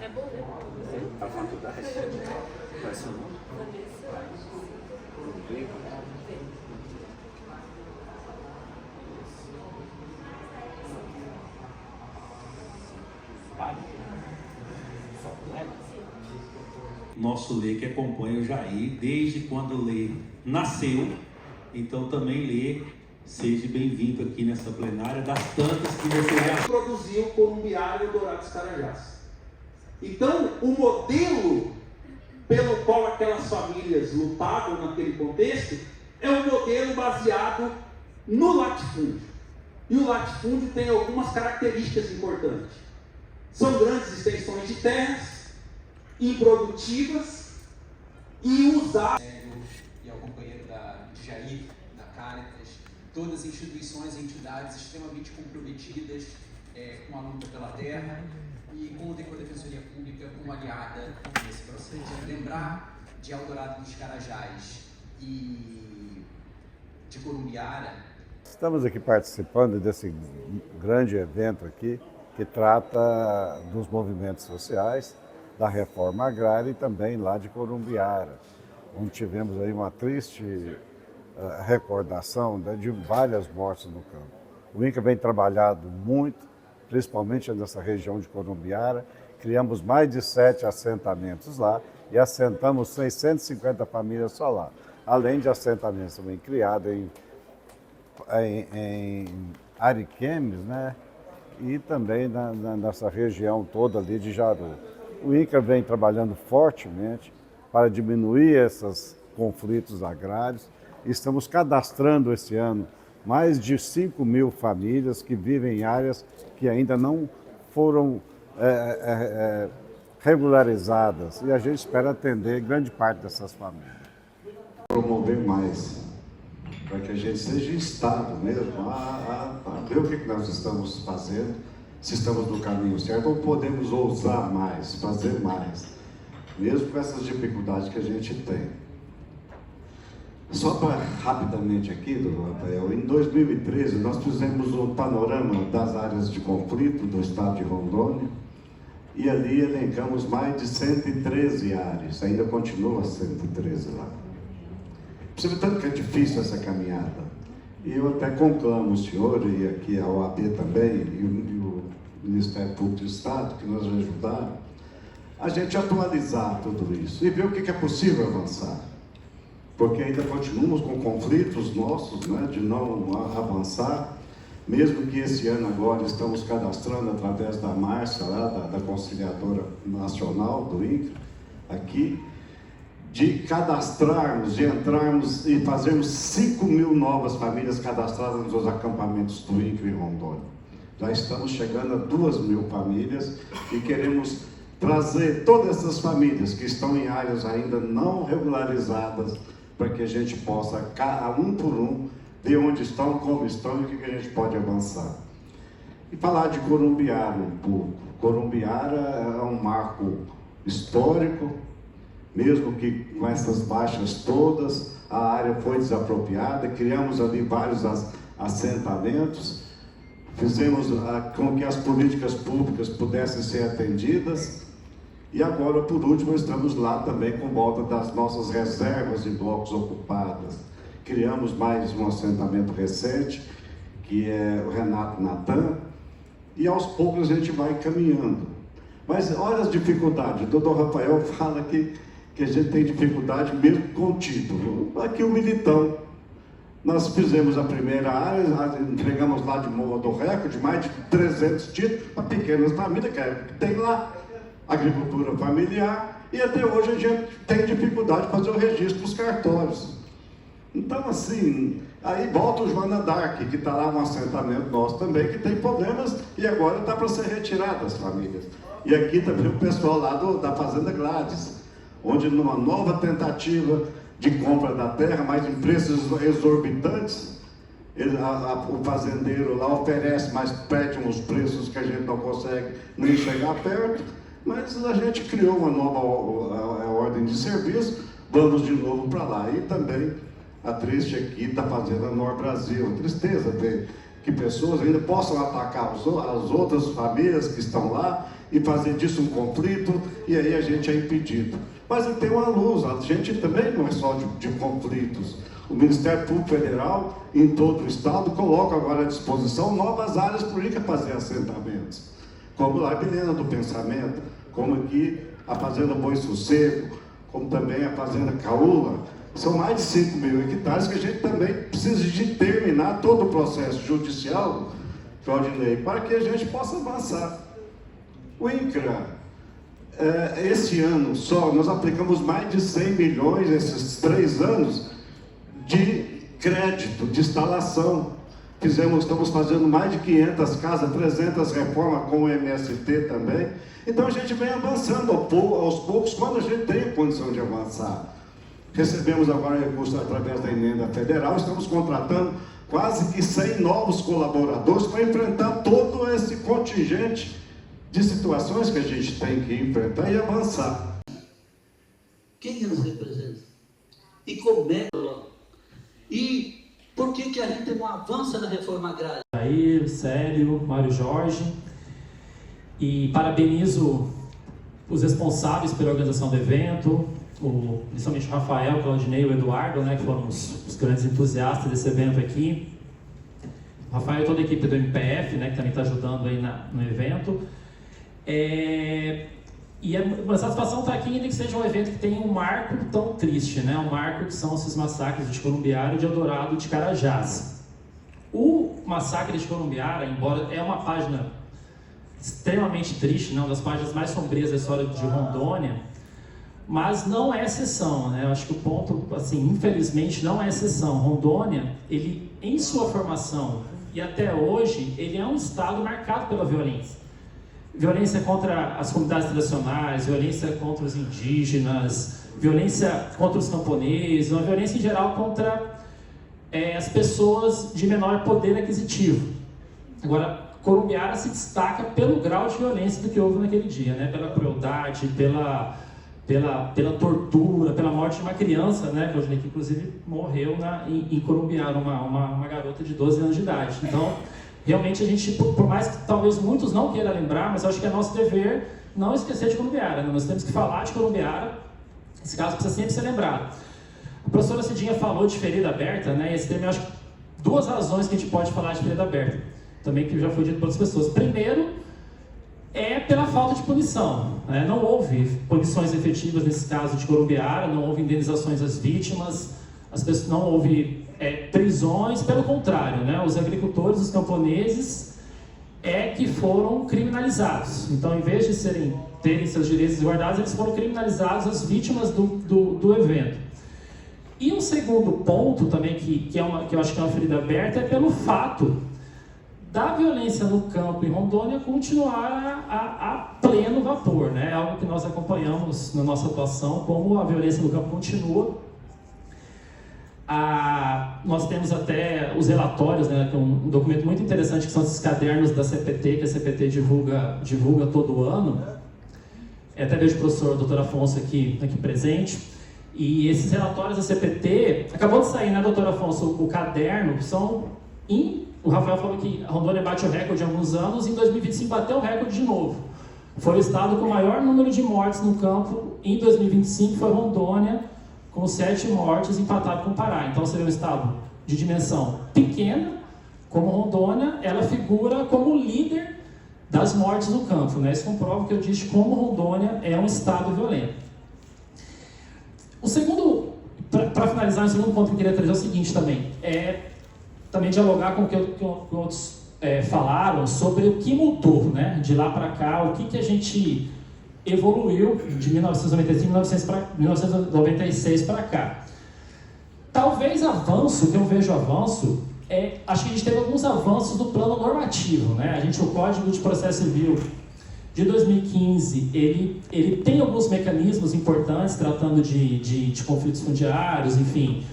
É bom, né? A faculdade. Qual é seu nome? Rodrigo. Nosso Lê que acompanha o Jair desde quando o Lê nasceu, então também Lê, seja bem-vindo aqui nessa plenária das tantas que você já produziu o Columbiário Dourados Carajás. Então, o modelo pelo qual aquelas famílias lutavam naquele contexto é um modelo baseado no latifúndio. E o latifúndio tem algumas características importantes. São grandes extensões de terras, improdutivas e usadas. E ao companheiro de Jair, da Caritas, todas as instituições e entidades extremamente comprometidas com a luta pela terra e com a Defensoria Pública como aliada nesse processo. Lembrar de Eldorado dos Carajás e de Corumbiara. Estamos aqui participando desse grande evento aqui que trata dos movimentos sociais, da reforma agrária e também lá de Corumbiara, onde tivemos aí uma triste recordação de várias mortes no campo. O INCRA vem trabalhando muito, principalmente nessa região de Corumbiara. Criamos mais de 7 assentamentos lá e assentamos 650 famílias só lá, além de assentamentos também criados em Ariquemes, né? E também nessa região toda ali de Jaru. O INCRA vem trabalhando fortemente para diminuir esses conflitos agrários. Estamos cadastrando esse ano mais de 5.000 famílias que vivem em áreas que ainda não foram regularizadas e a gente espera atender grande parte dessas famílias. Promover mais, para que a gente seja instado mesmo a ver o que nós estamos fazendo, se estamos no caminho certo ou podemos ousar mais, fazer mais, mesmo com essas dificuldades que a gente tem. Só para rapidamente aqui, doutor Rafael, em 2013 nós fizemos um panorama das áreas de conflito do estado de Rondônia e ali elencamos mais de 113 áreas, ainda continua 113 lá. Você vê tanto que é difícil essa caminhada. E eu até conclamo o senhor, e aqui a OAB também, e o Ministério Público do Estado, que nos ajudaram, a gente atualizar tudo isso e ver o que é possível avançar. Porque ainda continuamos com conflitos nossos, né, de não avançar, mesmo que esse ano agora estamos cadastrando através da Márcia, lá, da Conciliadora Nacional do INCRA, aqui, de cadastrarmos, de entrarmos e fazermos 5.000 novas famílias cadastradas nos acampamentos do INCRA em Rondônia. Já estamos chegando a 2.000 famílias e queremos trazer todas essas famílias que estão em áreas ainda não regularizadas para que a gente possa, um por um, ver onde estão, como estão e o que a gente pode avançar. E falar de Corumbiara um pouco. Corumbiara é um marco histórico, mesmo que com essas baixas todas, a área foi desapropriada, criamos ali vários assentamentos, fizemos com que as políticas públicas pudessem ser atendidas, e agora, por último, estamos lá também com volta das nossas reservas de blocos ocupadas. Criamos mais um assentamento recente, que é o Renato Natan, e aos poucos a gente vai caminhando. Mas olha as dificuldades, o doutor Rafael fala que a gente tem dificuldade mesmo com o título. Aqui o Militão. Nós fizemos a primeira área, entregamos lá de Morro do Recorde, mais de 300 títulos para pequenas famílias, que tem lá agricultura familiar, e até hoje a gente tem dificuldade de fazer o registro dos cartórios. Então, assim, aí volta o Joana Dark, que está lá um assentamento nosso também, que tem problemas, e agora está para ser retirado das famílias. E aqui também o pessoal lá da Fazenda Gladys, onde numa nova tentativa de compra da terra, mas em preços exorbitantes, o fazendeiro lá oferece, mas pede uns preços que a gente não consegue nem chegar perto, mas a gente criou uma nova ordem de serviço, vamos de novo para lá. E também a Triste aqui está fazendo a Nor Brasil, tristeza ver que pessoas ainda possam atacar as outras famílias que estão lá e fazer disso um conflito, e aí a gente é impedido. Mas tem uma luz, a gente também não é só de conflitos. O Ministério Público Federal, em todo o estado, coloca agora à disposição novas áreas políticas para fazer assentamentos, como lá a Belena do Pensamento, como aqui a Fazenda Bom e Sossego, como também a Fazenda Caúla. São mais de 5 mil hectares que a gente também precisa de terminar todo o processo judicial, Claudinei, para que a gente possa avançar. O INCRA, esse ano só, nós aplicamos mais de 100 milhões, esses 3 anos, de crédito, de instalação. Estamos fazendo mais de 500 casas, 300 reformas com o MST também. Então a gente vem avançando aos poucos, quando a gente tem a condição de avançar. Recebemos agora recursos através da emenda federal, estamos contratando quase que 100 novos colaboradores para enfrentar todo esse contingente de situações que a gente tem que enfrentar e avançar. Quem nos representa? E como é? E por que a gente não avança na reforma agrária? Aí, Célio, Mário Jorge, e parabenizo os responsáveis pela organização do evento, principalmente o Rafael, o Claudinei e o Eduardo, né, que foram os grandes entusiastas desse evento aqui. O Rafael e toda a equipe do MPF, né, que também está ajudando aí no evento. E é uma satisfação estar aqui, ainda que seja um evento que tenha um marco tão triste, né? Um marco que são esses massacres de Columbiara e de Eldorado de Carajás. O massacre de Columbiara, embora é uma página extremamente triste, né? Uma das páginas mais sombrias da história de Rondônia, mas não é exceção, né? Eu acho que o ponto, assim, infelizmente, não é exceção. Rondônia, ele, em sua formação e até hoje, ele é um estado marcado pela violência. Violência contra as comunidades tradicionais, violência contra os indígenas, violência contra os camponeses, uma violência em geral contra as pessoas de menor poder aquisitivo. Agora, Columbiara se destaca pelo grau de violência do que houve naquele dia, né? Pela crueldade, pela tortura, pela morte de uma criança, né? Que inclusive morreu em Columbiara, uma garota de 12 anos de idade. Então, realmente a gente, por mais que talvez muitos não queiram lembrar, mas eu acho que é nosso dever não esquecer de Columbiara, né? Nós temos que falar de Columbiara, esse caso precisa sempre ser lembrado. A professora Cidinha falou de ferida aberta, né? Esse tema, eu acho que 2 razões que a gente pode falar de ferida aberta, também que já foi dito por outras pessoas. Primeiro, é pela falta de punição, né? Não houve punições efetivas nesse caso de Columbiara, não houve indenizações às vítimas, as pessoas, não houve prisões, pelo contrário, né? Os agricultores, os camponeses que foram criminalizados. Então, em vez de terem seus direitos guardados, eles foram criminalizados, as vítimas do evento. E um segundo ponto também, que eu acho que é uma ferida aberta, é pelo fato da violência no campo em Rondônia continuar a pleno vapor, né? É algo que nós acompanhamos na nossa atuação, como a violência no campo continua. Nós temos até os relatórios, né, que é um documento muito interessante, que são esses cadernos da CPT, que a CPT divulga todo ano. Até vejo o professor Dr. Afonso aqui presente. E esses relatórios da CPT, acabou de sair, né, doutor Afonso, o caderno, o Rafael falou que a Rondônia bate o recorde há alguns anos, e em 2025 bateu o recorde de novo. Foi o estado com o maior número de mortes no campo em 2025, foi Rondônia, com 7 mortes, empatado com o Pará. Então seria um estado de dimensão pequena, como Rondônia, ela figura como líder das mortes no campo, né? Isso comprova o que eu disse, como Rondônia é um estado violento. O segundo, para finalizar, o segundo ponto que eu queria trazer é o seguinte também, também dialogar com o que outros falaram sobre o que mudou, né? De lá para cá, o que a gente evoluiu de 1995 1996 para cá. Talvez avanço, que eu vejo avanço, acho que a gente teve alguns avanços do plano normativo, né? O Código de Processo Civil de 2015, ele tem alguns mecanismos importantes tratando de conflitos fundiários, enfim,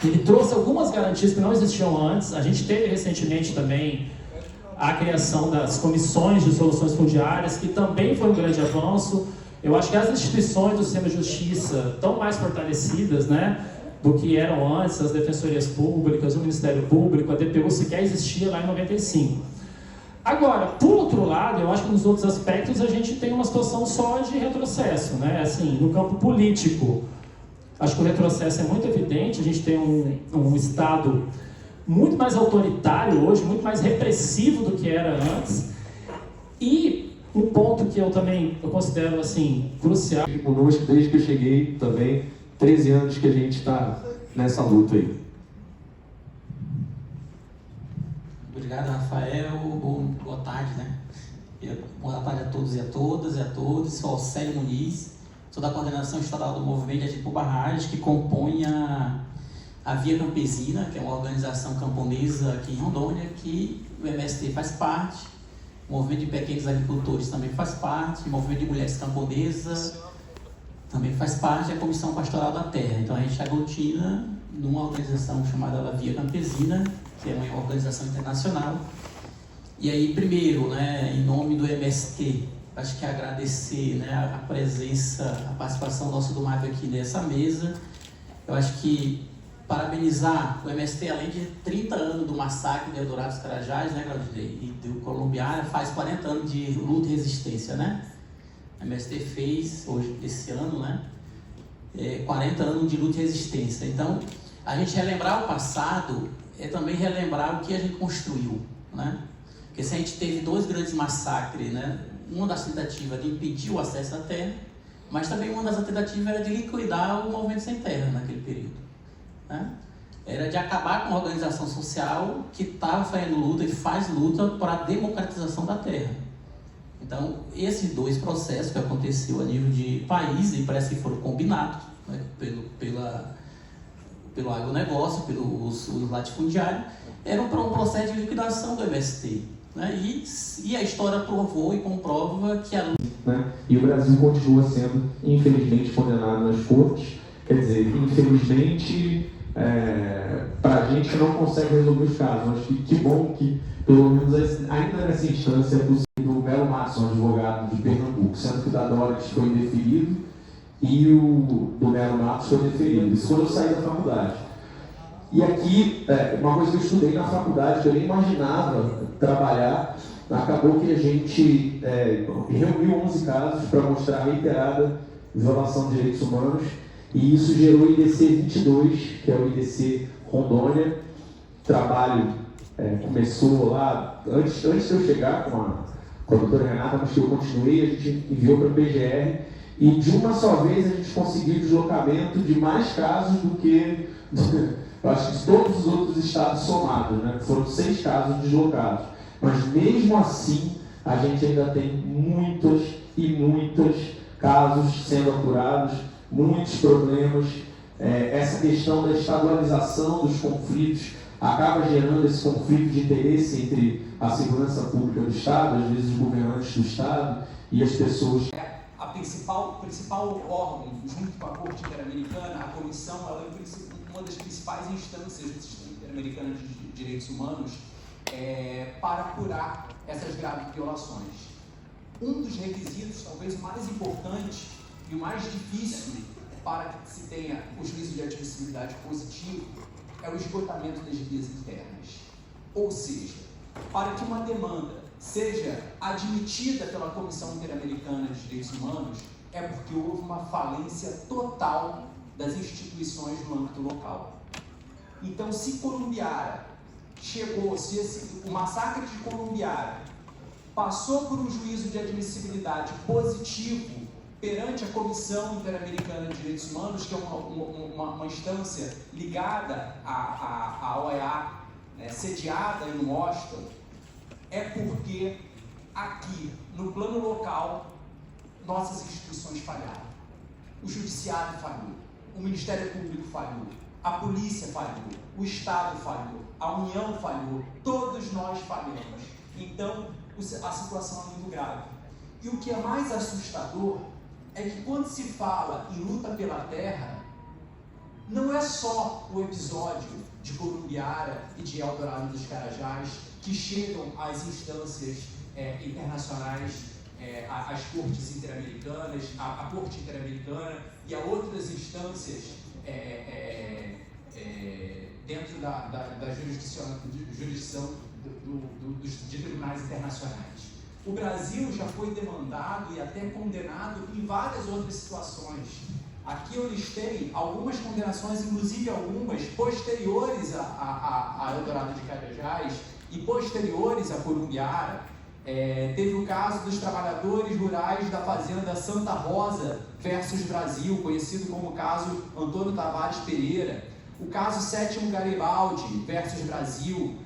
ele trouxe algumas garantias que não existiam antes. A gente teve recentemente também a criação das comissões de soluções fundiárias, que também foi um grande avanço. Eu acho que as instituições do sistema de justiça estão mais fortalecidas, né, do que eram antes, as defensorias públicas, o Ministério Público, a DPU sequer existia lá em 95. Agora, por outro lado, eu acho que nos outros aspectos a gente tem uma situação só de retrocesso, né? Assim, no campo político, acho que o retrocesso é muito evidente. A gente tem um Estado muito mais autoritário hoje, muito mais repressivo do que era antes. E um ponto que eu considero assim crucial. Conosco desde que eu cheguei também, 13 anos que a gente está nessa luta aí. Obrigado, Rafael. Boa tarde, né? Boa tarde a todos e a todas. Sou Célio Muniz, sou da coordenação estadual do Movimento de Agir Barragens, que compõe a Via Campesina, que é uma organização camponesa aqui em Rondônia, que o MST faz parte, o Movimento de Pequenos Agricultores também faz parte, o Movimento de Mulheres Camponesas também faz parte, e a Comissão Pastoral da Terra. Então a gente aglutina numa organização chamada Via Campesina, que é uma organização internacional. E aí, primeiro, né, em nome do MST, acho que agradecer, né, a presença, a participação nossa do MAP aqui nessa mesa. Eu acho que parabenizar o MST, além de 30 anos do massacre de Eldorado dos Carajás, né, Claudinei, e do Columbiara, faz 40 anos de luta e resistência, né? O MST fez, hoje, esse ano, né, 40 anos de luta e resistência. Então, a gente relembrar o passado é também relembrar o que a gente construiu, né? Porque se a gente teve 2 grandes massacres, né? Uma das tentativas de impedir o acesso à terra, mas também uma das tentativas era de liquidar o movimento sem terra naquele período, né? Era de acabar com a organização social que estava fazendo luta e faz luta para a democratização da terra. Então, esses 2 processos que aconteceu a nível de país, e parece que foram combinados, né, pelo agronegócio, pelos latifundiários, eram para um processo de liquidação do MST. Né? E a história provou e comprova que a luta... Né? E o Brasil continua sendo, infelizmente, condenado nas cortes. Quer dizer, infelizmente, para a gente não consegue resolver os casos. Acho que bom que, pelo menos ainda nessa instância, é possível o Melo Matos, um advogado de Pernambuco, sendo que o da Dóris foi indeferido e o do Melo Matos foi deferido. Isso quando eu saí da faculdade. E aqui, uma coisa que eu estudei na faculdade, que eu nem imaginava trabalhar, acabou que a gente reuniu 11 casos para mostrar a reiterada violação de direitos humanos, e isso gerou o IDC 22, que é o IDC Rondônia. O trabalho começou lá, antes de eu chegar com a doutora Renata, mas que eu continuei, a gente enviou para a PGR, e de uma só vez a gente conseguiu deslocamento de mais casos do que, eu acho que de todos os outros estados somados, né? Foram 6 casos deslocados. Mas mesmo assim, a gente ainda tem muitos casos sendo apurados, muitos problemas. Essa questão da estadualização dos conflitos acaba gerando esse conflito de interesse entre a segurança pública do Estado, às vezes os governantes do Estado e as pessoas. O principal órgão, junto com a Corte Interamericana, a Comissão, ela é uma das principais instâncias do Sistema Interamericano de Direitos Humanos para apurar essas graves violações. Um dos requisitos, talvez o mais importante e o mais difícil para que se tenha o juízo de admissibilidade positivo, é o esgotamento das vias internas. Ou seja, para que uma demanda seja admitida pela Comissão Interamericana de Direitos Humanos, é porque houve uma falência total das instituições no âmbito local. Então, se Columbiara chegou, se o massacre de Columbiara passou por um juízo de admissibilidade positivo perante a Comissão Interamericana de Direitos Humanos, que é uma instância ligada à OEA, sediada em Washington, é porque aqui, no plano local, nossas instituições falharam. O Judiciário falhou, o Ministério Público falhou, a Polícia falhou, o Estado falhou, a União falhou, todos nós falhamos. Então, a situação é muito grave. E o que é mais assustador é que quando se fala em luta pela terra, não é só o episódio de Columbiara e de Eldorado dos Carajás que chegam às instâncias internacionais, às cortes interamericas, à Corte Interamericana e a outras instâncias dentro da jurisdição de tribunais internacionais. O Brasil já foi demandado e até condenado em várias outras situações. Aqui eu listei algumas condenações, inclusive algumas posteriores a Eldorado de Carajás e posteriores a Corumbiara. Teve o caso dos trabalhadores rurais da fazenda Santa Rosa versus Brasil, conhecido como o caso Antônio Tavares Pereira. O caso Sétimo Garibaldi versus Brasil.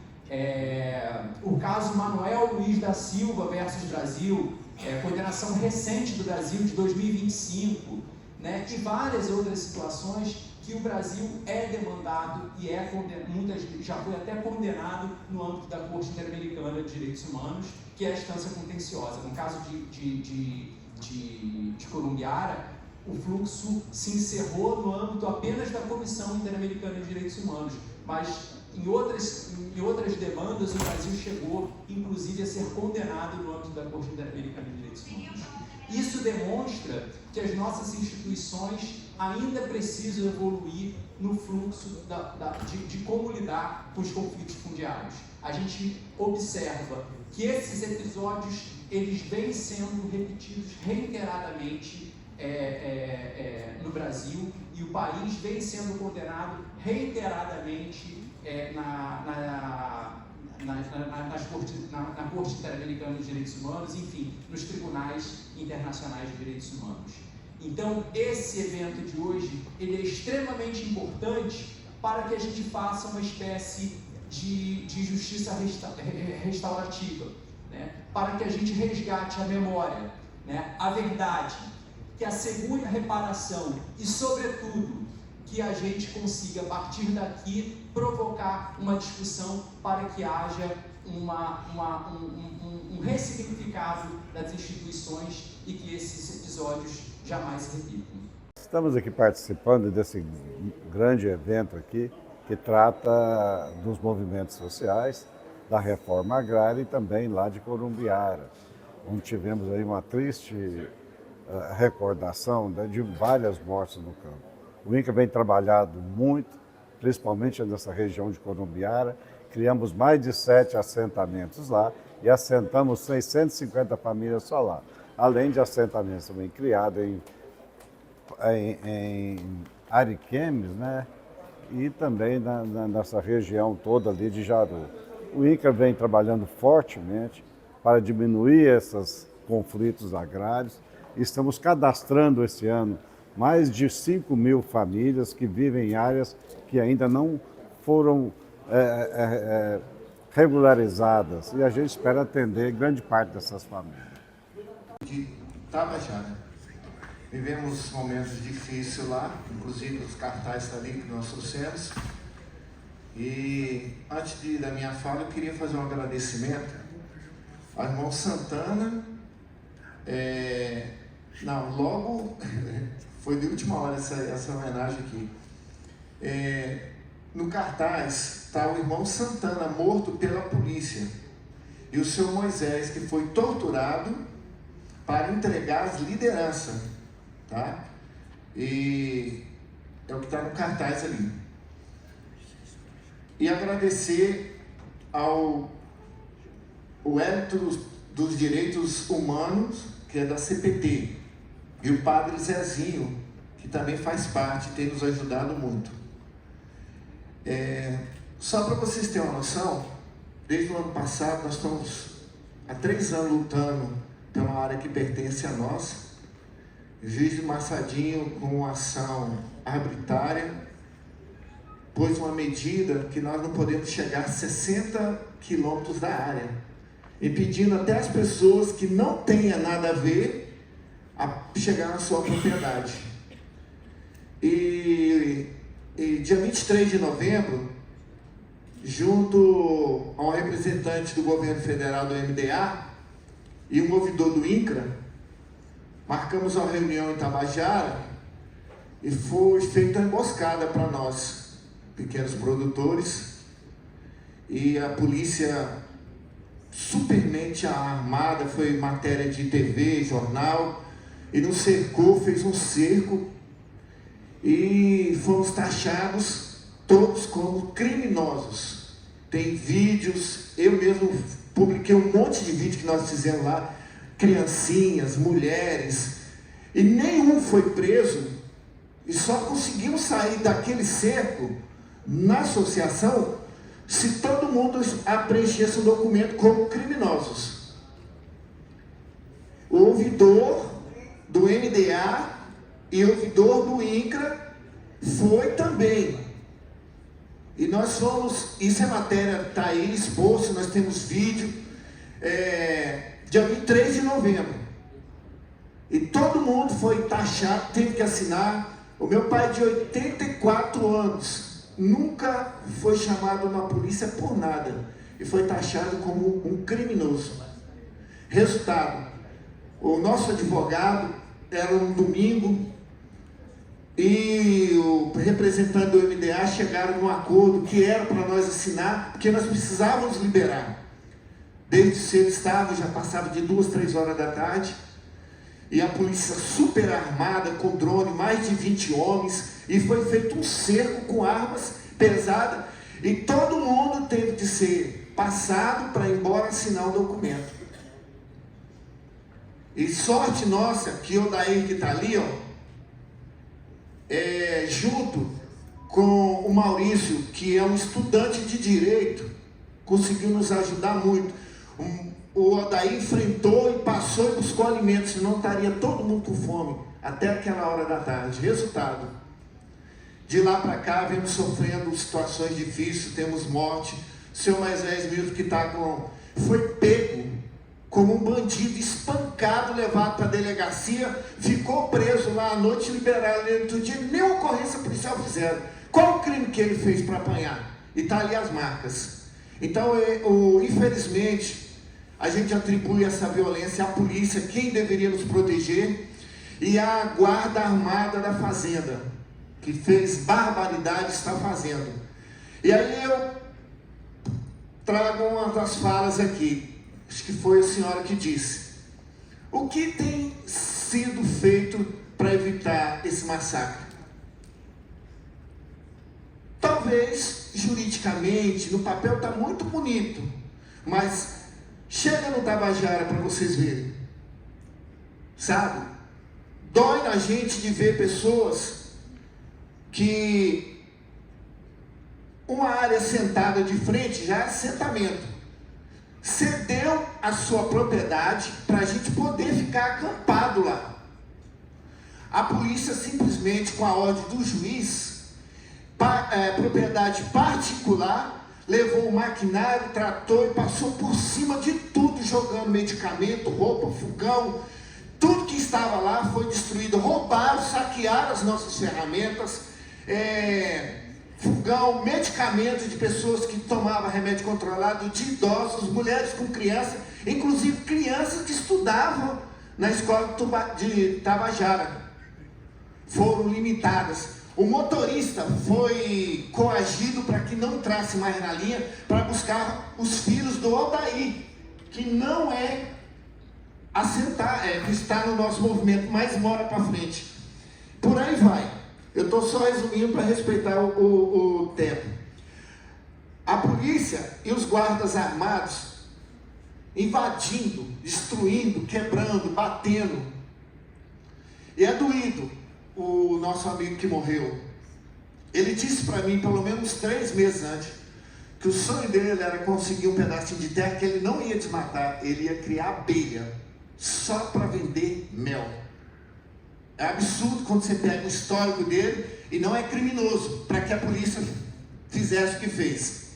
O caso Manuel Luiz da Silva versus Brasil, condenação recente do Brasil de 2025, né? E várias outras situações que o Brasil é demandado e muitas já foi até condenado no âmbito da Corte Interamericana de Direitos Humanos, que é a instância contenciosa. No caso de Corumbiara, o fluxo se encerrou no âmbito apenas da Comissão Interamericana de Direitos Humanos, mas em outras demandas o Brasil chegou, inclusive, a ser condenado no âmbito da Corte Interamericana de Direitos Humanos. Isso demonstra que as nossas instituições ainda precisam evoluir no fluxo de como lidar com os conflitos fundiários. A gente observa que esses episódios eles vêm sendo repetidos reiteradamente no Brasil, e o país vem sendo condenado reiteradamente na Corte Interamericana de Direitos Humanos, enfim, nos tribunais internacionais de direitos humanos. Então, esse evento de hoje ele é extremamente importante para que a gente faça uma espécie de justiça restaurativa, né? Para que a gente resgate a memória, né? A verdade, que assegure a reparação e, sobretudo, que a gente consiga, a partir daqui, provocar uma discussão para que haja um ressignificado das instituições e que esses episódios jamais se repitam. Estamos aqui participando desse grande evento aqui, que trata dos movimentos sociais, da reforma agrária e também lá de Corumbiara, onde tivemos aí uma triste recordação de várias mortes no campo. O INCRA vem trabalhado muito, principalmente nessa região de Corumbiara. Criamos mais de 7 assentamentos lá e assentamos 650 famílias só lá. Além de assentamentos também criados em Ariquemes, né? E também nessa região toda ali de Jaru. O INCRA vem trabalhando fortemente para diminuir esses conflitos agrários. Estamos cadastrando esse ano mais de 5.000 famílias que vivem em áreas que ainda não foram regularizadas, e a gente espera atender grande parte dessas famílias. De Tabajara. Vivemos momentos difíceis lá, inclusive os cartazes ali que nós trouxemos. E antes da minha fala, eu queria fazer um agradecimento ao irmão Santana. Logo foi de última hora essa homenagem aqui. No cartaz está o irmão Santana morto pela polícia e o seu Moisés, que foi torturado para entregar as lideranças, tá? E é o que está no cartaz ali. E agradecer ao Hélito dos Direitos Humanos, que é da CPT, e o padre Zezinho, que também faz parte, tem nos ajudado muito. Só para vocês terem uma noção, desde o ano passado nós estamos há 3 anos lutando pela área que pertence a nós. O juiz de Massadinho, com uma ação arbitrária, pôs uma medida que nós não podemos chegar a 60 quilômetros da área, impedindo até as pessoas que não tenham nada a ver a chegar na sua propriedade. E dia 23 de novembro, junto a um representante do governo federal do MDA e um ouvidor do INCRA, marcamos uma reunião em Tabajara e foi feita uma emboscada para nós, pequenos produtores, e a polícia supermente armada, foi matéria de TV, jornal, e nos cercou, fez um cerco, e fomos taxados todos como criminosos. tem vídeos, eu mesmo publiquei um monte de vídeo que nós fizemos lá, criancinhas, mulheres, e nenhum foi preso, e só conseguimos sair daquele cerco na associação se todo mundo preenchesse o documento como criminosos. O ouvidor do MDA e o ouvidor do INCRA foi também. E nós fomos, isso é matéria, está aí exposto, nós temos vídeo, dia 23 de novembro. E todo mundo foi taxado, teve que assinar. O meu pai de 84 anos, nunca foi chamado na polícia por nada. E foi taxado como um criminoso. Resultado, o nosso advogado, era um domingo, e o representante do MDA chegaram num acordo que era para nós assinar, porque nós precisávamos liberar. Desde cedo estava, já passava de 2, 3 horas da tarde, e a polícia super armada, com drone, mais de 20 homens, e foi feito um cerco com armas pesadas, e todo mundo teve de ser passado para ir embora assinar o documento. E sorte nossa que o Odair que está ali, ó, junto com o Maurício, que é um estudante de direito, conseguiu nos ajudar muito. O Odair enfrentou e passou e buscou alimentos, senão estaria todo mundo com fome até aquela hora da tarde. Resultado, de lá para cá vemos sofrendo situações difíceis, temos morte. O senhor Moisés mesmo que foi pego como um bandido, espancado, levado para a delegacia, ficou preso lá à noite, liberaram ele outro dia, nem ocorrência policial fizeram. Qual o crime que ele fez para apanhar? E está ali as marcas. Então, infelizmente, a gente atribui essa violência à polícia, quem deveria nos proteger, e à guarda armada da fazenda, que fez barbaridade, está fazendo. E aí eu trago uma das falas aqui, acho que foi a senhora que disse. O que tem sido feito para evitar esse massacre? Talvez, juridicamente, no papel está muito bonito, mas chega no Tabajara para vocês verem, sabe? Dói na gente de ver pessoas que uma área sentada de frente já é assentamento, cedeu a sua propriedade para a gente poder ficar acampado lá. A polícia simplesmente, com a ordem do juiz, propriedade particular, levou o maquinário, trator e passou por cima de tudo, jogando medicamento, roupa, fogão, tudo que estava lá foi destruído. Roubaram, saquearam as nossas ferramentas, fogão, medicamento de pessoas que tomavam remédio controlado, de idosos, mulheres com crianças, inclusive crianças que estudavam na escola de Tabajara, foram limitadas. O motorista foi coagido para que não entrasse mais na linha para buscar os filhos do Odair, que não é que está no nosso movimento, mas mora para frente. Por aí vai. Eu estou só resumindo para respeitar o tempo. A polícia e os guardas armados invadindo, destruindo, quebrando, batendo. E é doído. O nosso amigo que morreu, ele disse para mim, pelo menos 3 meses antes, que o sonho dele era conseguir um pedacinho de terra que ele não ia desmatar, ele ia criar abelha, só para vender mel. É absurdo quando você pega o histórico dele, e não é criminoso, para que a polícia fizesse o que fez.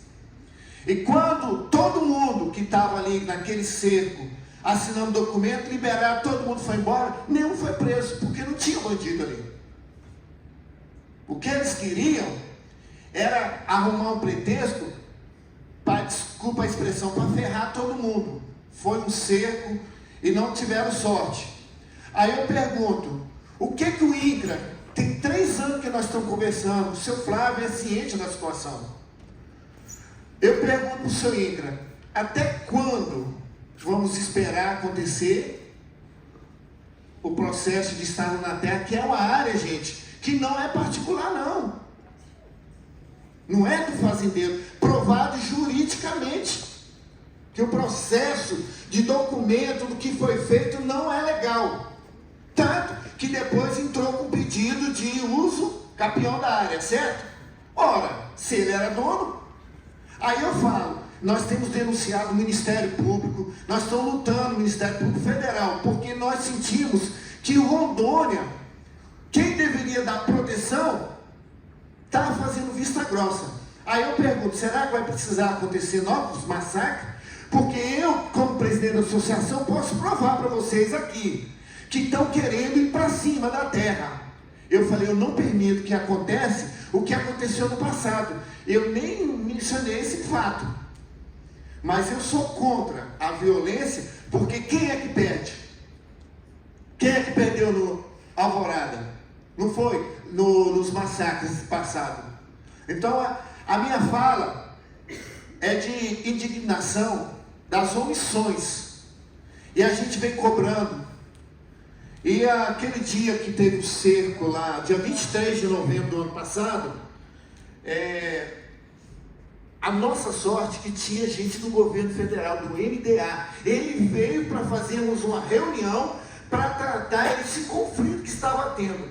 E quando todo mundo que estava ali naquele cerco, assinando documento, liberaram, todo mundo foi embora, nenhum foi preso, porque não tinha bandido ali. O que eles queriam era arrumar um pretexto, desculpa a expressão, para ferrar todo mundo. Foi um cerco e não tiveram sorte. Aí eu pergunto, o que o INCRA, tem 3 anos que nós estamos conversando, o seu Flávio é ciente da situação. Eu pergunto para o seu INCRA, até quando vamos esperar acontecer o processo de Estado na Terra, que é uma área, gente, que não é particular, não. não é do fazendeiro, provado juridicamente, que o processo de documento do que foi feito não é legal. Tanto que depois entrou com pedido de uso capião da área, certo? Ora, se ele era dono, aí eu falo, nós temos denunciado o Ministério Público, nós estamos lutando no Ministério Público Federal, porque nós sentimos que o Rondônia, quem deveria dar proteção, está fazendo vista grossa. Aí eu pergunto, será que vai precisar acontecer novos massacres? Porque eu, como presidente da associação, posso provar para vocês aqui, que estão querendo ir para cima da terra. Eu falei, eu não permito que aconteça o que aconteceu no passado. Eu nem mencionei esse fato. Mas eu sou contra a violência, porque quem é que perde? Quem é que perdeu no Alvorada? Não foi nos massacres passados. Então, a minha fala é de indignação das omissões. E a gente vem cobrando. E aquele dia que teve o cerco lá, dia 23 de novembro do ano passado, a nossa sorte que tinha gente do governo federal, do MDA. Ele veio para fazermos uma reunião para tratar esse conflito que estava tendo.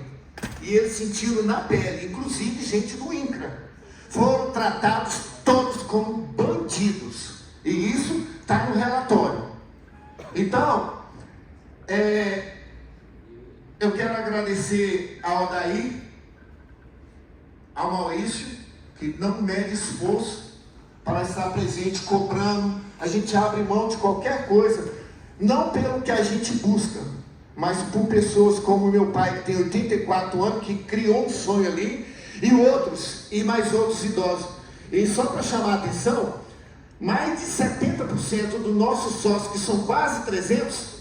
E eles sentiram na pele, inclusive gente do INCRA. Foram tratados todos como bandidos. E isso está no relatório. Então, eu quero agradecer ao Odair, ao Maurício, que não mede esforço para estar presente, cobrando. A gente abre mão de qualquer coisa, não pelo que a gente busca, mas por pessoas como meu pai, que tem 84 anos, que criou um sonho ali, e mais outros idosos. E só para chamar a atenção, mais de 70% dos nossos sócios, que são quase 300,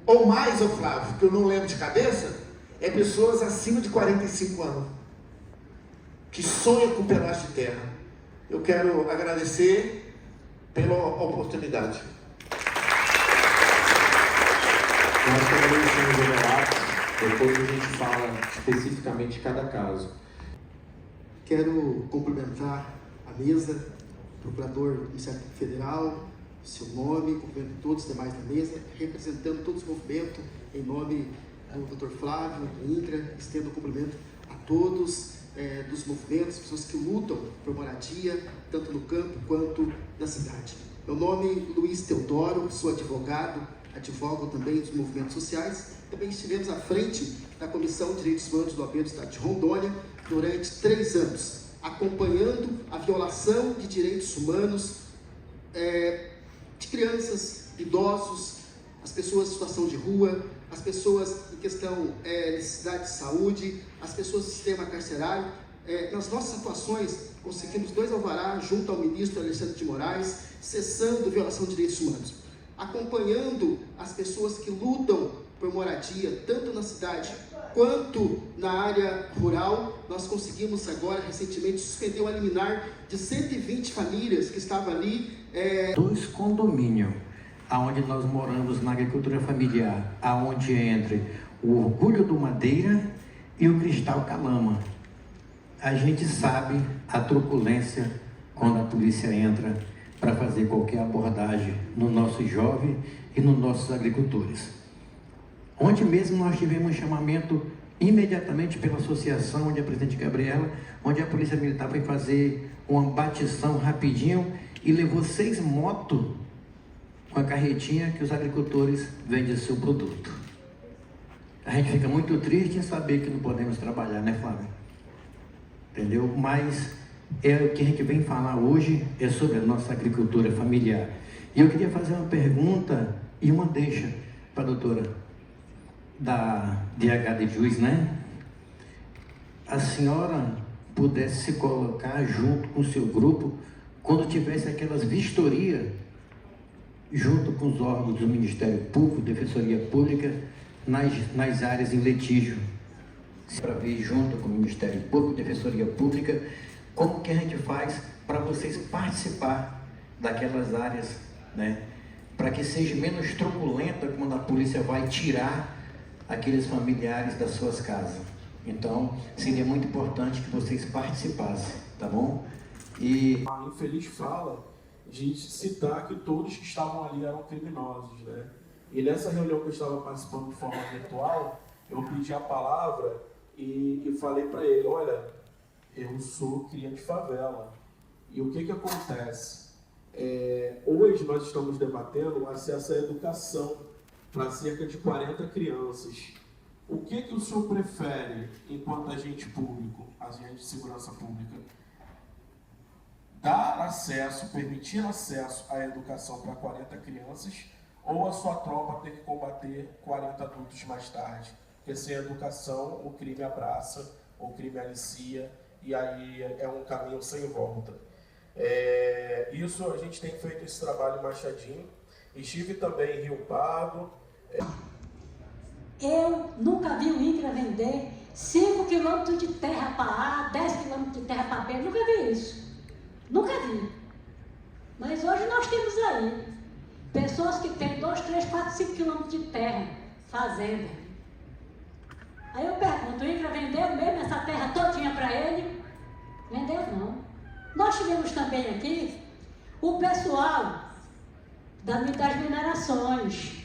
ou mais, ô Flávio, que eu não lembro de cabeça, é pessoas acima de 45 anos, que sonham com um pedaço de terra. Eu quero agradecer pela oportunidade. Nós agradecemos o relato, depois a gente fala especificamente de cada caso. Quero cumprimentar a mesa, o procurador do Ministério Federal, seu nome, cumprimento todos os demais da mesa, representando todos os movimentos, em nome do Dr. Flávio, do INCRA, estendo o cumprimento a todos dos movimentos, pessoas que lutam por moradia, tanto no campo quanto na cidade. Meu nome é Luiz Teodoro, sou advogado, advogo também dos movimentos sociais. Também estivemos à frente da Comissão de Direitos Humanos do OAB do Estado de Rondônia durante 3 anos, acompanhando a violação de direitos humanos de crianças, idosos, as pessoas em situação de rua, as pessoas em questão necessidade de saúde, as pessoas do sistema carcerário. Nas nossas atuações, conseguimos 2 alvarás junto ao ministro Alexandre de Moraes, cessando a violação de direitos humanos, acompanhando as pessoas que lutam por moradia, tanto na cidade quanto na área rural. Nós conseguimos agora, recentemente, suspender uma liminar de 120 famílias que estavam ali. 2 condomínios, aonde nós moramos na agricultura familiar, aonde entre o Orgulho do Madeira e o Cristal Calama. A gente sabe a truculência quando a polícia entra para fazer qualquer abordagem no nosso jovem e nos nossos agricultores. Ontem mesmo nós tivemos um chamamento imediatamente pela associação, onde a presidente Gabriela, onde a polícia militar foi fazer uma batição rapidinho e levou 6 motos com a carretinha que os agricultores vendem seu produto. A gente fica muito triste em saber que não podemos trabalhar, né, Flávio? Entendeu? Mas o que a gente vem falar hoje é sobre a nossa agricultura familiar. E eu queria fazer uma pergunta e uma deixa para a doutora da DH de Juiz, né? A senhora pudesse se colocar junto com o seu grupo quando tivesse aquelas vistorias junto com os órgãos do Ministério Público, Defensoria Pública, nas áreas em litígio, para ver junto com o Ministério Público, Defensoria Pública, como que a gente faz para vocês participar daquelas áreas, né? Para que seja menos truculenta quando a polícia vai tirar aqueles familiares das suas casas. Então, seria muito importante que vocês participassem, tá bom? E a infeliz fala de citar que todos que estavam ali eram criminosos, né? E nessa reunião que eu estava participando de forma virtual, eu pedi a palavra e falei para ele, olha, eu sou cria de favela. E o que acontece? Hoje nós estamos debatendo o acesso à educação para cerca de 40 crianças. O que o senhor prefere enquanto agente público, agente de segurança pública? Dar acesso, permitir acesso à educação para 40 crianças ou a sua tropa ter que combater 40 adultos mais tarde? Porque sem educação o crime abraça, o crime alicia e aí é um caminho sem volta. Isso a gente tem feito esse trabalho em Machadinho. Estive também em Rio Pardo. Eu nunca vi o INCRA vender 5 quilômetros de terra para A, 10 quilômetros de terra para B. Nunca vi isso. Nunca vi. Mas hoje nós temos aí pessoas que têm 2, 3, 4, 5 quilômetros de terra, fazenda. Aí eu pergunto, o INCRA vendeu mesmo essa terra todinha para ele? Vendeu não. Nós tivemos também aqui o pessoal das minerações.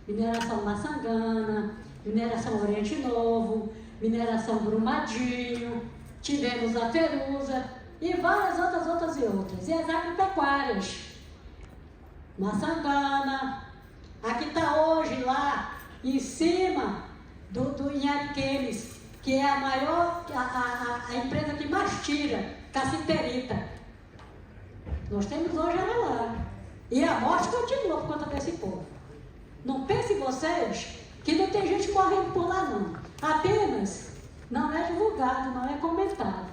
Mineração Maçangana, mineração Oriente Novo, mineração Brumadinho, tivemos a Feruza e várias outras. E as agropecuárias. Maçangana, aqui está hoje lá em cima do Inhariquemes, que é a maior, a empresa que mais tira cassiterita. Nós temos hoje ela lá. E a morte continua por conta desse povo. Não pensem vocês que não tem gente morrendo por lá não. Apenas não é divulgado, não é comentado.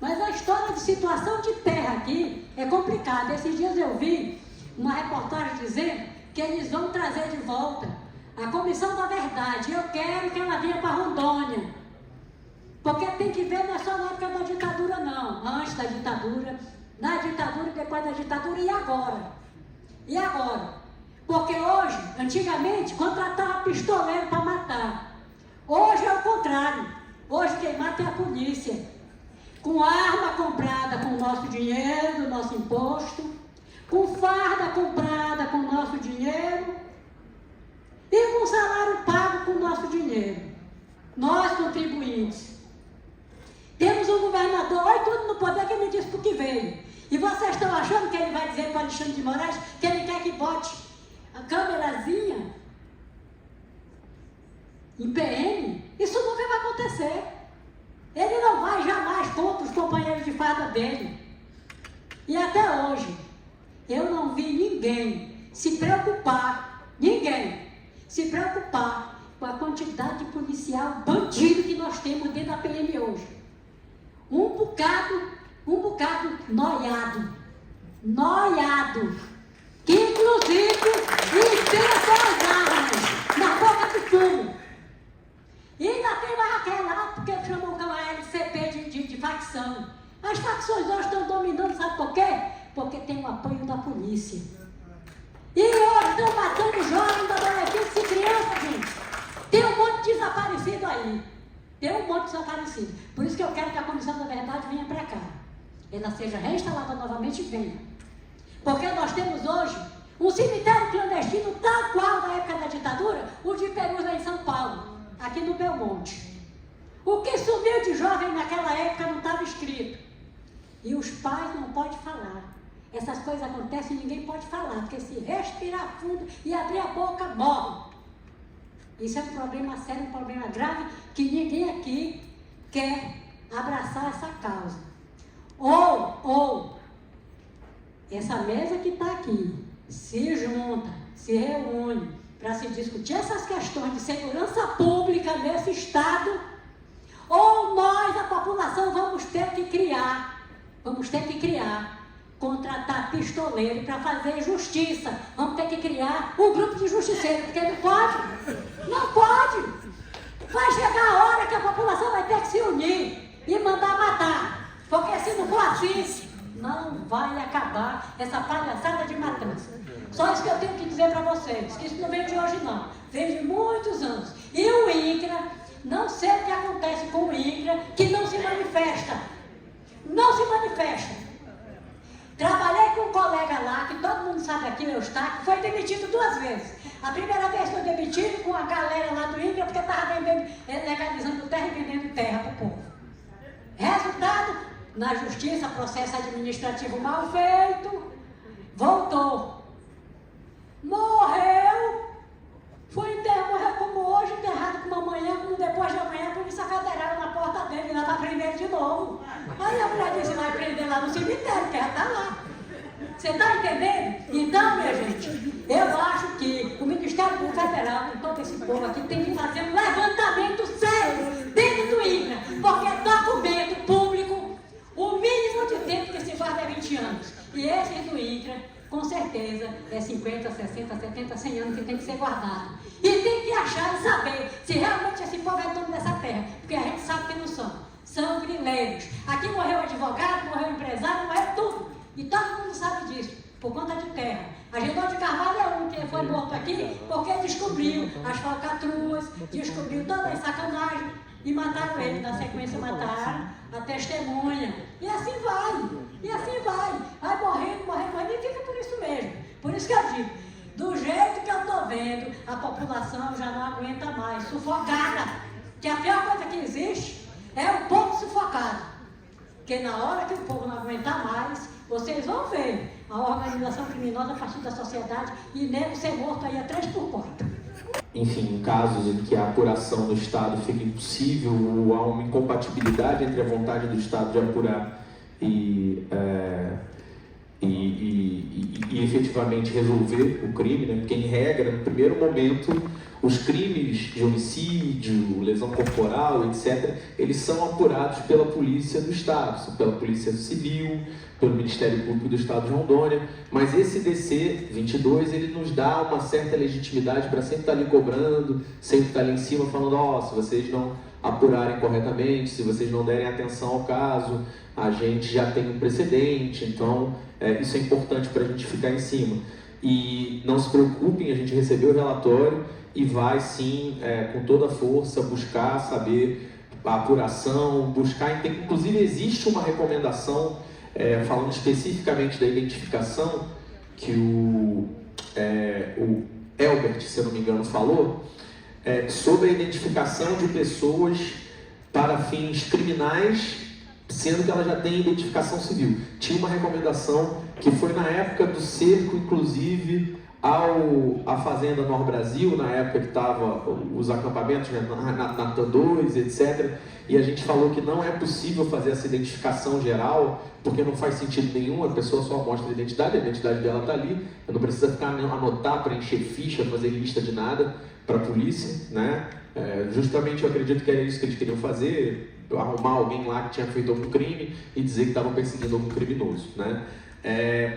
Mas a história de situação de terra aqui é complicada. Esses dias eu vi uma reportagem dizendo que eles vão trazer de volta a Comissão da Verdade. Eu quero que ela venha para Rondônia. Porque tem que ver, não é só na época da ditadura não. Antes da ditadura, na ditadura, depois da ditadura e agora. E agora? Porque hoje, antigamente, contratava pistoleiro para matar. Hoje é o contrário. Hoje quem mata é a polícia. Com arma comprada com o nosso dinheiro, do nosso imposto, com farda comprada com o nosso dinheiro e com salário pago com o nosso dinheiro. Nós, contribuintes. Temos um governador, olha tudo no poder que me disse por que veio. E vocês estão achando que ele vai dizer para o Alexandre de Moraes que ele quer que bote a câmerazinha em PM? Isso nunca vai acontecer. Ele não vai jamais contra os companheiros de farda dele. E até hoje, eu não vi ninguém se preocupar com a quantidade de policial bandido que nós temos dentro da PM hoje. Um bocado noiado, que inclusive incensa as armas na boca do fumo. E ainda tem mais aquela lá, porque chamam a LCP de facção. As facções hoje estão dominando, sabe por quê? Porque tem o apoio da polícia. E hoje estão matando jovens, adolescentes e crianças, gente. Tem um monte de desaparecido aí. Por isso que eu quero que a Comissão da Verdade venha para cá. Ela seja reinstalada novamente e venha. Porque nós temos hoje um cemitério clandestino tal qual da época da ditadura, o de Perusa em São Paulo, aqui no Belmonte. O que sumiu de jovem naquela época não estava escrito. E os pais não podem falar. Essas coisas acontecem e ninguém pode falar, porque se respirar fundo e abrir a boca, morre. Isso é um problema sério, um problema grave, que ninguém aqui quer abraçar essa causa. Ou essa mesa que está aqui se junta, se reúne para se discutir essas questões de segurança pública nesse estado, ou nós, a população, vamos ter que criar, contratar pistoleiro para fazer justiça. Vamos ter que criar um grupo de justiceiros, porque não pode. Vai chegar a hora que a população vai ter que se unir e mandar matar, porque se não for assim, não vai acabar essa palhaçada de matança. Só isso que eu tenho que dizer para vocês, que isso não vem de hoje não, vem de muitos anos. E o INCRA, não sei o que acontece com o INCRA, que não se manifesta. não se manifestam. Trabalhei com um colega lá, que todo mundo sabe aqui, o Eustáquio, foi demitido 2 vezes. A primeira vez foi demitido com a galera lá do INCRA, porque estava legalizando terra e vendendo terra para o povo. Resultado, na justiça, processo administrativo mal feito, voltou. Morreu. Foi enterrado, morreu como hoje, enterrado como amanhã, como depois de amanhã, a Polícia Federal na porta dele, lá para prender de novo. Aí a mulher disse, vai prender lá no cemitério, que já está lá. Você está entendendo? Então, minha gente, eu acho que o Ministério Público Federal, com todo esse povo aqui, tem que fazer um levantamento sério dentro do INCRA, porque documento público, o mínimo de tempo que se faz é 20 anos. E esse do INCRA, com certeza, é 50, 60, 70, 100 anos que tem que ser guardado. E tem que achar e saber se realmente esse povo é dono dessa terra, porque a gente sabe que não são. São grileiros. Aqui morreu advogado, morreu empresário, morreu tudo. E todo mundo sabe disso, por conta de terra. Agenor de Carvalho é um que foi morto aqui porque descobriu as falcatruas, descobriu toda a sacanagem e mataram ele. Na sequência mataram a testemunha. E assim vai, e assim vai. Vai morrendo, e fica por isso mesmo. Por isso que eu digo, do jeito que eu estou vendo, a população já não aguenta mais, sufocada. Que a pior coisa que existe é o povo sufocado. Porque na hora que o povo não aguentar mais, vocês vão ver a organização criminosa a partir da sociedade e nego ser morto aí a 3 por porta. Enfim, em casos em que a apuração do Estado fica impossível ou há uma incompatibilidade entre a vontade do Estado de apurar e efetivamente resolver o crime, né? Porque, em regra, no primeiro momento, os crimes de homicídio, lesão corporal, etc., eles são apurados pela Polícia do Estado, pela Polícia Civil, pelo Ministério Público do Estado de Rondônia, mas esse DC 22, ele nos dá uma certa legitimidade para sempre estar ali cobrando, sempre estar ali em cima falando, ó, se vocês não apurarem corretamente, se vocês não derem atenção ao caso, a gente já tem um precedente, então isso é importante para a gente ficar em cima. E não se preocupem, a gente recebeu o relatório e vai sim, com toda a força, buscar saber a apuração, buscar, inclusive existe uma recomendação, falando especificamente da identificação, que o Elbert, se eu não me engano, falou, sobre a identificação de pessoas para fins criminais, sendo que ela já tem identificação civil. Tinha uma recomendação que foi na época do cerco, inclusive, à Fazenda Nor Brasil, na época que estavam os acampamentos, né, na TAN2, etc. E a gente falou que não é possível fazer essa identificação geral, porque não faz sentido nenhum, a pessoa só mostra a identidade dela está ali, não precisa ficar anotar, preencher ficha, fazer lista de nada para a polícia, né? Justamente eu acredito que era isso que eles queriam fazer, arrumar alguém lá que tinha feito algum crime e dizer que estavam perseguindo algum criminoso, né?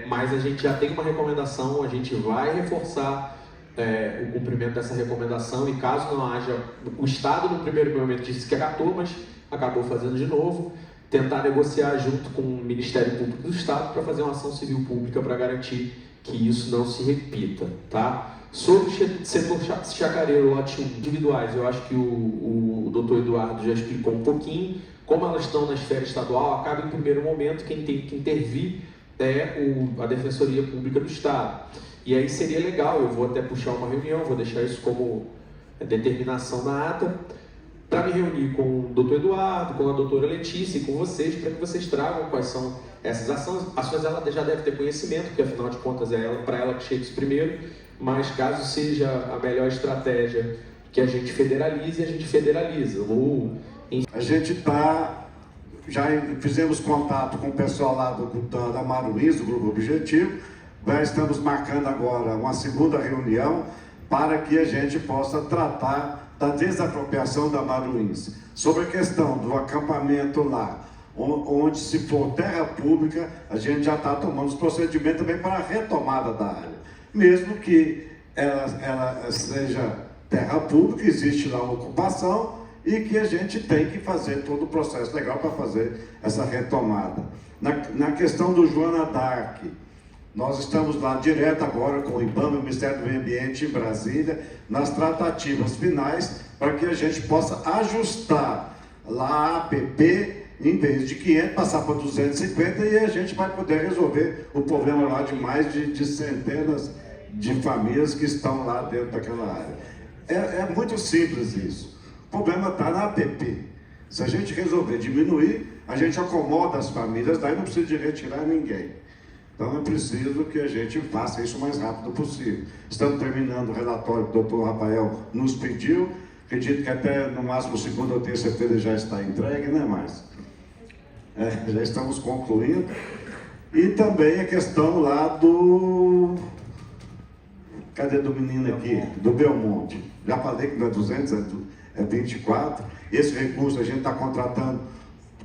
Mas a gente já tem uma recomendação, a gente vai reforçar o cumprimento dessa recomendação e caso não haja, o Estado no primeiro momento disse que acatou, mas acabou fazendo de novo, tentar negociar junto com o Ministério Público do Estado para fazer uma ação civil pública para garantir que isso não se repita, tá? Sobre o setor chacareiro, lote 1, individuais, eu acho que o doutor Eduardo já explicou um pouquinho, como elas estão na esfera estadual, acaba em primeiro momento quem tem que intervir a Defensoria Pública do Estado. E aí seria legal, eu vou até puxar uma reunião, vou deixar isso como determinação na ata, para me reunir com o doutor Eduardo, com a doutora Letícia e com vocês, para que vocês tragam quais são essas ações. Ações ela já deve ter conhecimento, porque afinal de contas para ela que chega isso primeiro, mas caso seja a melhor estratégia que a gente federalize, a gente federaliza. A gente já fizemos contato com o pessoal lá da Maruís, do Grupo Objetivo, já estamos marcando agora uma segunda reunião para que a gente possa tratar da desapropriação da Maruís. Sobre a questão do acampamento lá, onde se for terra pública, a gente já está tomando os procedimentos também para a retomada da área. Mesmo que ela seja terra pública, existe lá uma ocupação e que a gente tem que fazer todo o processo legal para fazer essa retomada. Na questão do Joana d'Arc, nós estamos lá direto agora com o IBAMA, o Ministério do Meio Ambiente em Brasília, nas tratativas finais para que a gente possa ajustar lá a APP em vez de 500, passar para 250 e a gente vai poder resolver o problema lá de mais de centenas de famílias que estão lá dentro daquela área. É muito simples isso. O problema está na APP. Se a gente resolver diminuir, a gente acomoda as famílias, daí não precisa de retirar ninguém. Então é preciso que a gente faça isso o mais rápido possível. Estamos terminando o relatório que o doutor Rafael nos pediu. Acredito que até no máximo segunda ou terça-feira já está entregue, né, Márcio? Já estamos concluindo. E também a questão lá do... Cadê do menino aqui? Do Belmonte. Já falei que não é 200, é 24. Esse recurso a gente está contratando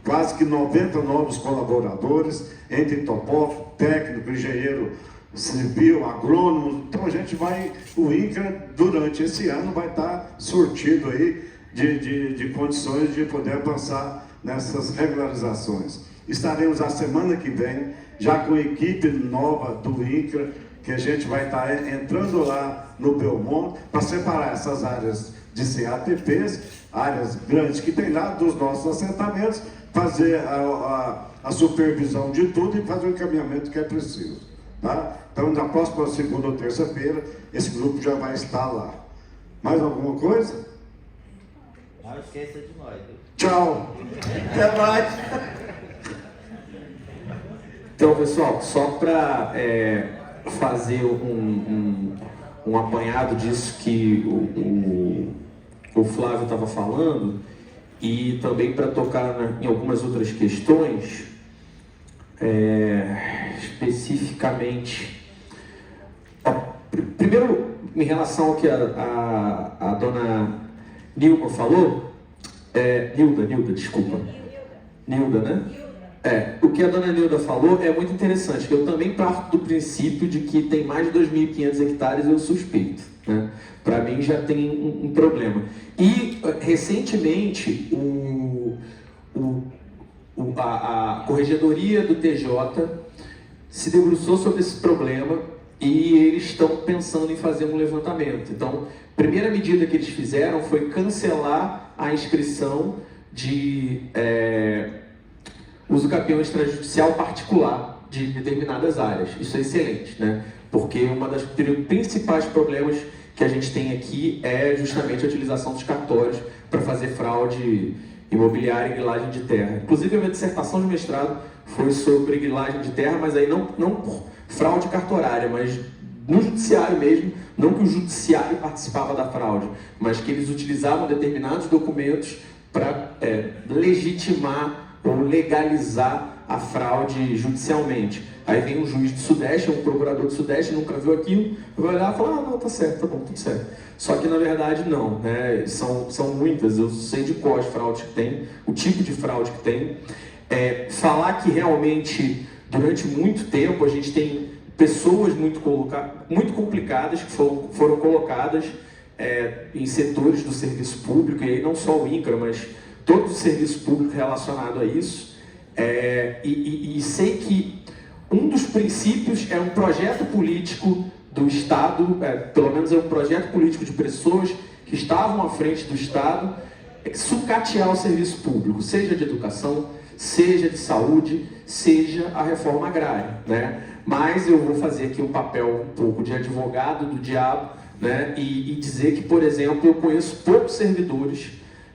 quase que 90 novos colaboradores, entre topógrafo, técnico, engenheiro civil, agrônomo. Então a gente vai, o INCRA durante esse ano vai estar surtido aí de condições de poder avançar nessas regularizações. Estaremos a semana que vem já com a equipe nova do INCRA, que a gente vai estar entrando lá no Belmonte para separar essas áreas de CATPs, áreas grandes que tem lá dos nossos assentamentos, fazer a supervisão de tudo e fazer o encaminhamento que é preciso. Tá? Então, na próxima segunda ou terça-feira, esse grupo já vai estar lá. Mais alguma coisa? Não esqueça de nós. Viu? Tchau! Até mais! Então, pessoal, só para fazer um apanhado disso que o Flávio estava falando, e também para tocar em algumas outras questões, especificamente. Primeiro, em relação ao que a dona Nilma falou, Nilda, desculpa. Nilda, né? O que a dona Nilda falou é muito interessante, que eu também parto do princípio de que tem mais de 2.500 hectares, eu suspeito, né? Para mim já tem um problema. E, recentemente, a Corregedoria do TJ se debruçou sobre esse problema e eles estão pensando em fazer um levantamento. Então, a primeira medida que eles fizeram foi cancelar a inscrição de uso capião extrajudicial particular de determinadas áreas. Isso é excelente, né? Porque uma das principais problemas que a gente tem aqui é justamente a utilização dos cartórios para fazer fraude imobiliária e grilagem de terra. Inclusive, a minha dissertação de mestrado foi sobre grilagem de terra, mas aí não por fraude cartorária, mas no judiciário mesmo, não que o judiciário participava da fraude, mas que eles utilizavam determinados documentos para legitimar ou legalizar a fraude judicialmente. Aí vem um juiz do Sudeste, um procurador do Sudeste, nunca viu aquilo, vai olhar e falar, não, tá certo, tá bom, tudo certo. Só que na verdade não, né? São muitas, eu sei de quais fraudes que tem, o tipo de fraude que tem. Falar que realmente, durante muito tempo, a gente tem pessoas muito complicadas que foram colocadas em setores do serviço público, e aí não só o INCRA, mas todo o serviço público relacionado a isso. E sei que um dos princípios é um projeto político do Estado, pelo menos é um projeto político de pessoas que estavam à frente do Estado, sucatear o serviço público, seja de educação, seja de saúde, seja a reforma agrária, né? Mas eu vou fazer aqui um papel um pouco de advogado do diabo, né? E dizer que, por exemplo, eu conheço poucos servidores,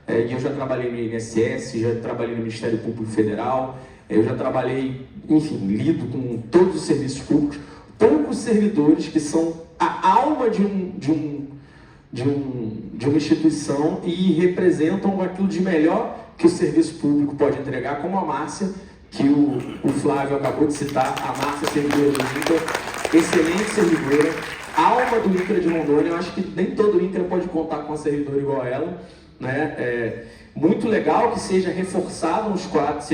e eu já trabalhei no INSS, já trabalhei no Ministério Público Federal, eu já trabalhei, enfim, lido com todos os serviços públicos, poucos servidores que são a alma de uma instituição e representam aquilo de melhor que o serviço público pode entregar, como a Márcia, que o Flávio acabou de citar, a Márcia, servidora do INCRA, excelente servidora, alma do INCRA de Rondônia. Eu acho que nem todo INCRA pode contar com uma servidora igual a ela, né? Muito legal que sejam reforçados os quadros,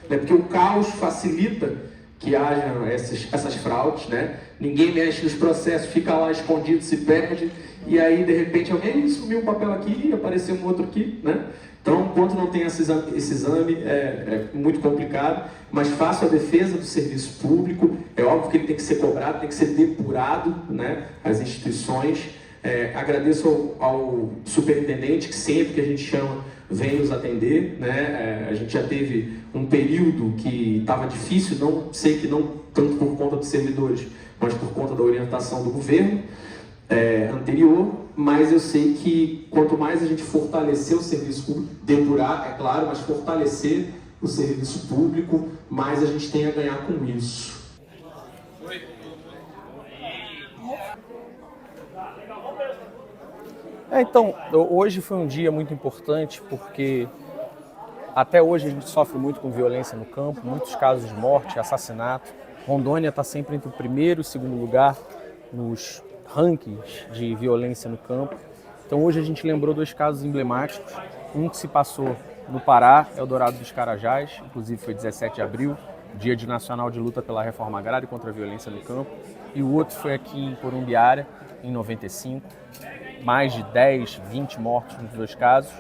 né? Porque o caos facilita que hajam essas fraudes, né? Ninguém mexe nos processos, fica lá escondido, se perde, e aí de repente alguém sumiu um papel aqui e apareceu um outro aqui, né? Então, enquanto não tem esse exame é muito complicado, mas faço a defesa do serviço público. É óbvio que ele tem que ser cobrado, tem que ser depurado, né? As instituições, Agradeço ao superintendente, que sempre que a gente chama, vem nos atender, né? A gente já teve um período que estava difícil, não sei que não tanto por conta dos servidores, mas por conta da orientação do governo anterior, mas eu sei que quanto mais a gente fortalecer o serviço público, depurar, é claro, mas fortalecer o serviço público, mais a gente tem a ganhar com isso. Então, hoje foi um dia muito importante porque até hoje a gente sofre muito com violência no campo, muitos casos de morte, assassinato. Rondônia está sempre entre o primeiro e o segundo lugar nos rankings de violência no campo. Então hoje a gente lembrou 2 casos emblemáticos, um que se passou no Pará, Eldorado dos Carajás, inclusive foi 17 de abril, Dia Nacional de Luta pela Reforma Agrária e contra a Violência no Campo, e o outro foi aqui em Corumbiara, em 95, mais de 10, 20 mortos nos 2 casos,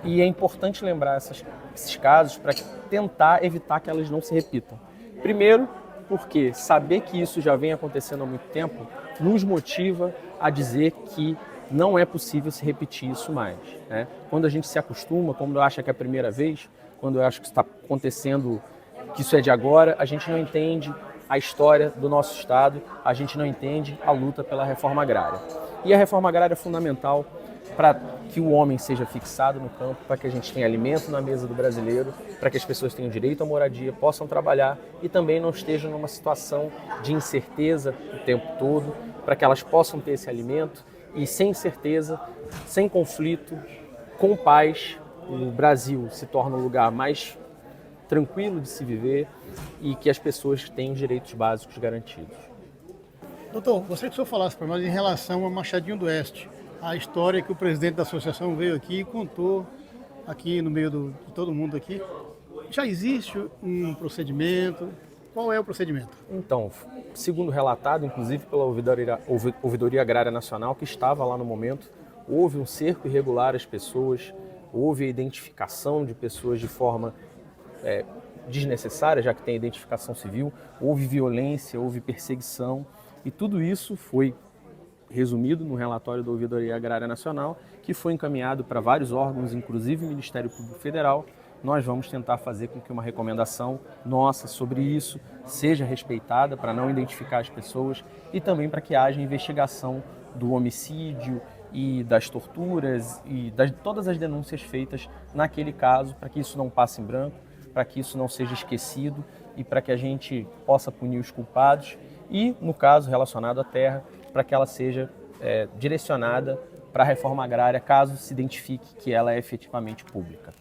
e é importante lembrar esses casos para tentar evitar que elas não se repitam. Primeiro, porque saber que isso já vem acontecendo há muito tempo nos motiva a dizer que não é possível se repetir isso mais, né? Quando a gente se acostuma, quando acha que é a primeira vez, quando eu acho que está acontecendo, que isso é de agora, a gente não entende a história do nosso Estado, a gente não entende a luta pela reforma agrária. E a reforma agrária é fundamental para que o homem seja fixado no campo, para que a gente tenha alimento na mesa do brasileiro, para que as pessoas tenham direito à moradia, possam trabalhar e também não estejam numa situação de incerteza o tempo todo, para que elas possam ter esse alimento e sem incerteza, sem conflito, com paz, o Brasil se torna um lugar mais tranquilo de se viver e que as pessoas tenham direitos básicos garantidos. Doutor, gostaria que o senhor falasse para nós em relação a Machadinho do Oeste, a história que o presidente da associação veio aqui e contou aqui no meio de todo mundo aqui. Já existe um procedimento? Qual é o procedimento? Então, segundo relatado, inclusive pela Ouvidoria Agrária Nacional, que estava lá no momento, houve um cerco irregular às pessoas, houve a identificação de pessoas de forma desnecessária, já que tem identificação civil, houve violência, houve perseguição, e tudo isso foi resumido no relatório da Ouvidoria Agrária Nacional, que foi encaminhado para vários órgãos, inclusive o Ministério Público Federal. Nós vamos tentar fazer com que uma recomendação nossa sobre isso seja respeitada, para não identificar as pessoas e também para que haja investigação do homicídio e das torturas e de todas as denúncias feitas naquele caso, para que isso não passe em branco, para que isso não seja esquecido e para que a gente possa punir os culpados e, no caso relacionado à terra, para que ela seja direcionada para a reforma agrária, caso se identifique que ela é efetivamente pública.